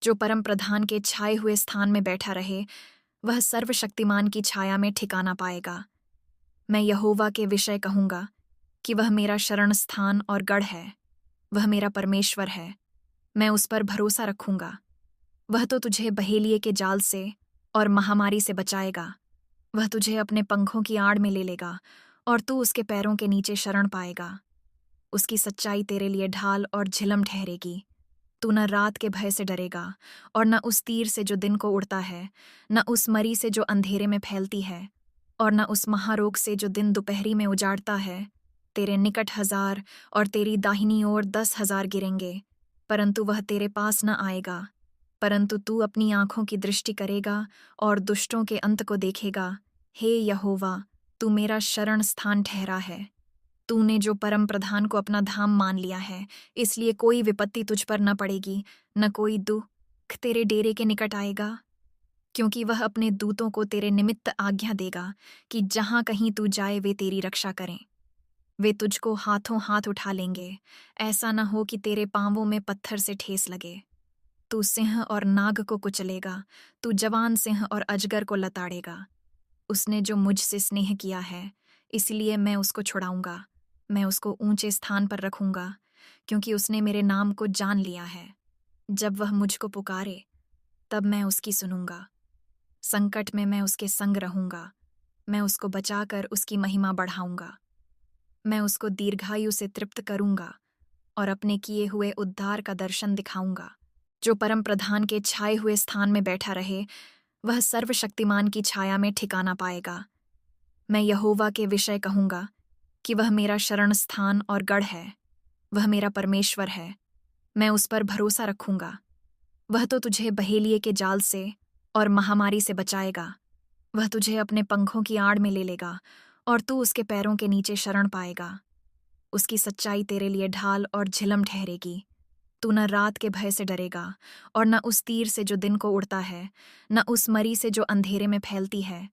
जो परम प्रधान के छाए हुए स्थान में बैठा रहे, वह सर्वशक्तिमान की छाया में ठिकाना पाएगा। मैं यहोवा के विषय कहूंगा कि वह मेरा शरण स्थान और गढ़ है। वह मेरा परमेश्वर है, मैं उस पर भरोसा रखूंगा। वह तो तुझे बहेलिये के जाल से और महामारी से बचाएगा। वह तुझे अपने पंखों की आड़ में ले लेगा और तू उसके पैरों के नीचे शरण पाएगा। उसकी सच्चाई तेरे लिए ढाल और झिलम ठहरेगी। तू न रात के भय से डरेगा और न उस तीर से जो दिन को उड़ता है, न उस मरी से जो अंधेरे में फैलती है, और न उस महारोग से जो दिन दोपहरी में उजाड़ता है। तेरे निकट 1000 और तेरी दाहिनी ओर 10,000 गिरेंगे, परंतु वह तेरे पास न आएगा। परंतु तू अपनी आंखों की दृष्टि करेगा और दुष्टों के अंत को देखेगा। हे यहोवा, तू मेरा शरण स्थान ठहरा है। तूने जो परम प्रधान को अपना धाम मान लिया है, इसलिए कोई विपत्ति तुझ पर न पड़ेगी, न कोई दुख तेरे डेरे के निकट आएगा। क्योंकि वह अपने दूतों को तेरे निमित्त आज्ञा देगा कि जहां कहीं तू जाए वे तेरी रक्षा करें। वे तुझको हाथों हाथ उठा लेंगे, ऐसा न हो कि तेरे पांवों में पत्थर से ठेस लगे। तू सिंह और नाग को कुचलेगा, तू जवान सिंह और अजगर को लताड़ेगा। उसने जो मुझसे स्नेह किया है, इसलिए मैं उसको छुड़ाऊंगा। मैं उसको ऊंचे स्थान पर रखूंगा, क्योंकि उसने मेरे नाम को जान लिया है। जब वह मुझको पुकारे, तब मैं उसकी सुनूंगा। संकट में मैं उसके संग रहूंगा। मैं उसको बचाकर उसकी महिमा बढ़ाऊंगा। मैं उसको दीर्घायु से तृप्त करूंगा और अपने किए हुए उद्धार का दर्शन दिखाऊंगा। जो परम प्रधान के छाए हुए स्थान में बैठा रहे, वह सर्वशक्तिमान की छाया में ठिकाना पाएगा। मैं यहोवा के विषय कहूंगा कि वह मेरा शरण स्थान और गढ़ है। वह मेरा परमेश्वर है, मैं उस पर भरोसा रखूंगा। वह तो तुझे बहेलिये के जाल से और महामारी से बचाएगा। वह तुझे अपने पंखों की आड़ में ले लेगा और तू उसके पैरों के नीचे शरण पाएगा। उसकी सच्चाई तेरे लिए ढाल और झिलम ठहरेगी। तू न रात के भय से डरेगा और न उस तीर से जो दिन को उड़ता है, न उस मरी से जो अंधेरे में फैलती है,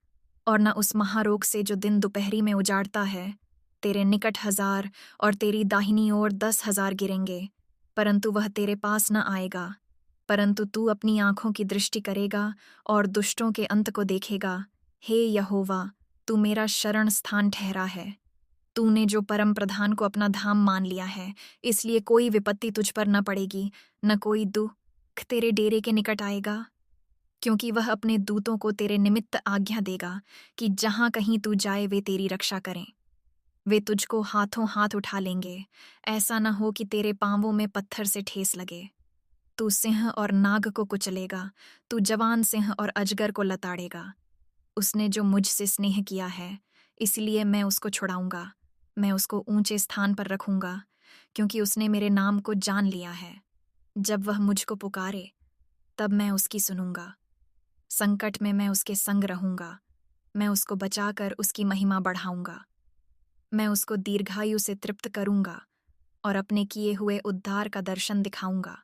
और न उस महारोग से जो दिन दोपहरी में उजाड़ता है। तेरे निकट 1000 और तेरी दाहिनी ओर 10,000 गिरेंगे, परंतु वह तेरे पास न आएगा। परंतु तू अपनी आंखों की दृष्टि करेगा और दुष्टों के अंत को देखेगा। हे यहोवा, तू मेरा शरण स्थान ठहरा है। तूने जो परम प्रधान को अपना धाम मान लिया है, इसलिए कोई विपत्ति तुझ पर न पड़ेगी, न कोई दुख तेरे डेरे के निकट आएगा। क्योंकि वह अपने दूतों को तेरे निमित्त आज्ञा देगा कि जहां कहीं तू जाए वे तेरी रक्षा करें। वे तुझको हाथों हाथ उठा लेंगे, ऐसा न हो कि तेरे पांवों में पत्थर से ठेस लगे। तू सिंह और नाग को कुचलेगा, तू जवान सिंह और अजगर को लताड़ेगा। उसने जो मुझसे स्नेह किया है, इसलिए मैं उसको छुड़ाऊंगा। मैं उसको ऊंचे स्थान पर रखूंगा, क्योंकि उसने मेरे नाम को जान लिया है। जब वह मुझको पुकारे, तब मैं उसकी सुनूंगा। संकट में मैं उसके संग रहूंगा। मैं उसको बचाकर उसकी महिमा बढ़ाऊंगा। मैं उसको दीर्घायु से तृप्त करूंगा और अपने किए हुए उद्धार का दर्शन दिखाऊंगा।